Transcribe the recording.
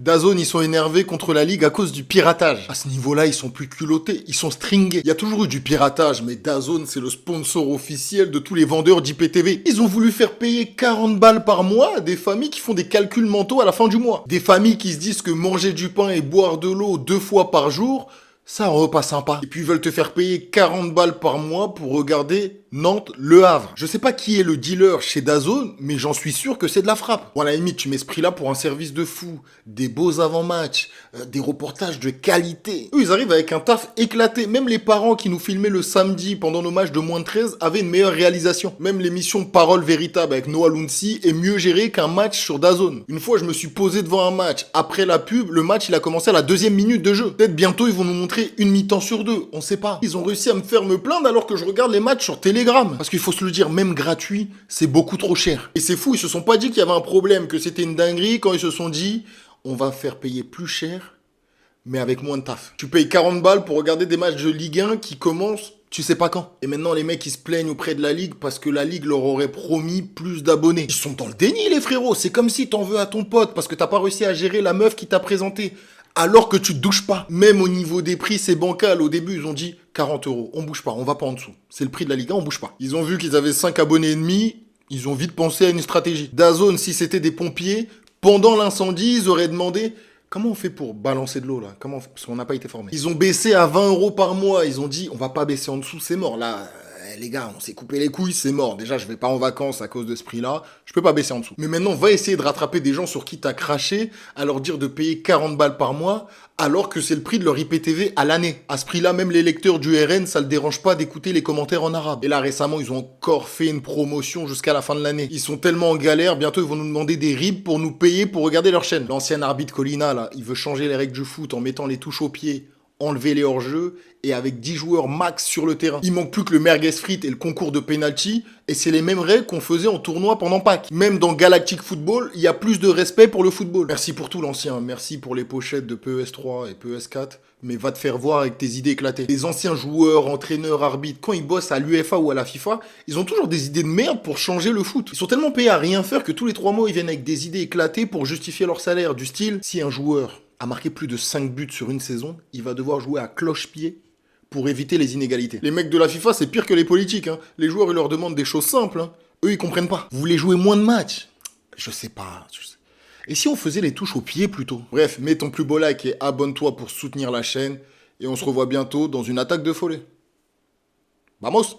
DAZN, ils sont énervés contre la Ligue à cause du piratage. À ce niveau-là, ils sont plus culottés, ils sont stringés. Il y a toujours eu du piratage, mais DAZN, c'est le sponsor officiel de tous les vendeurs d'IPTV. Ils ont voulu faire payer 40 balles par mois à des familles qui font des calculs mentaux à la fin du mois. Des familles qui se disent que manger du pain et boire de l'eau 2 fois par jour, c'est un repas sympa. Et puis ils veulent te faire payer 40 balles par mois pour regarder Nantes-Le Havre. Je sais pas qui est le dealer chez DAZN, mais j'en suis sûr que c'est de la frappe. Bon, à la limite, tu mets ce prix-là pour un service de fou, des beaux avant-matchs, des reportages de qualité. Eux, ils arrivent avec un taf éclaté. Même les parents qui nous filmaient le samedi pendant nos matchs de moins de 13 avaient une meilleure réalisation. Même l'émission Parole Véritable avec Noah Lounsi est mieux gérée qu'un match sur DAZN. Une fois, je me suis posé devant un match. Après la pub, le match, il a commencé à la 2e minute de jeu. Peut-être bientôt, ils vont nous montrer une mi-temps sur 2. On sait pas. Ils ont réussi à me faire me plaindre alors que je regarde les matchs sur Telegram. Parce qu'il faut se le dire, même gratuit, c'est beaucoup trop cher. Et c'est fou, ils se sont pas dit qu'il y avait un problème, que c'était une dinguerie quand ils se sont dit, on va faire payer plus cher, mais avec moins de taf. Tu payes 40 balles pour regarder des matchs de Ligue 1 qui commencent tu sais pas quand. Et maintenant, les mecs, ils se plaignent auprès de la Ligue parce que la Ligue leur aurait promis plus d'abonnés. Ils sont dans le déni, les frérots. C'est comme si t'en veux à ton pote parce que t'as pas réussi à gérer la meuf qui t'a présenté. Alors que tu te douches pas. Même au niveau des prix, c'est bancal. Au début, ils ont dit 40 euros. On bouge pas, on va pas en dessous. C'est le prix de la Ligue 1, on bouge pas. Ils ont vu qu'ils avaient 5 abonnés et demi. Ils ont vite pensé à une stratégie. DAZN, si c'était des pompiers, pendant l'incendie, ils auraient demandé comment on fait pour balancer de l'eau là? Parce qu'on n'a pas été formé. Ils ont baissé à 20 euros par mois. Ils ont dit on va pas baisser en dessous, c'est mort. Là, les gars, on s'est coupé les couilles, c'est mort. Déjà, je vais pas en vacances à cause de ce prix-là. Je peux pas baisser en dessous. Mais maintenant, va essayer de rattraper des gens sur qui t'as craché, à leur dire de payer 40 balles par mois, alors que c'est le prix de leur IPTV à l'année. À ce prix-là, même les lecteurs du RN, ça le dérange pas d'écouter les commentaires en arabe. Et là, récemment, ils ont encore fait une promotion jusqu'à la fin de l'année. Ils sont tellement en galère, bientôt ils vont nous demander des ribs pour nous payer pour regarder leur chaîne. L'ancien arbitre Colina, là, il veut changer les règles du foot en mettant les touches au pied, enlever les hors-jeux, et avec 10 joueurs max sur le terrain. Il manque plus que le merguez frites et le concours de penalty, et c'est les mêmes règles qu'on faisait en tournoi pendant Pâques. Même dans Galactic Football, il y a plus de respect pour le football. Merci pour tout l'ancien, merci pour les pochettes de PES3 et PES4, mais va te faire voir avec tes idées éclatées. Les anciens joueurs, entraîneurs, arbitres, quand ils bossent à l'UEFA ou à la FIFA, ils ont toujours des idées de merde pour changer le foot. Ils sont tellement payés à rien faire que tous les 3 mois, ils viennent avec des idées éclatées pour justifier leur salaire, du style, si un joueur a marqué plus de 5 buts sur une saison, il va devoir jouer à cloche-pied pour éviter les inégalités. Les mecs de la FIFA, c'est pire que les politiques. Hein. Les joueurs, ils leur demandent des choses simples. Hein. Eux, ils comprennent pas. Vous voulez jouer moins de matchs? Je sais pas. Et si on faisait les touches au pied plutôt? Bref, mets ton plus beau like et abonne-toi pour soutenir la chaîne. Et on se revoit bientôt dans une attaque de folie. Vamos!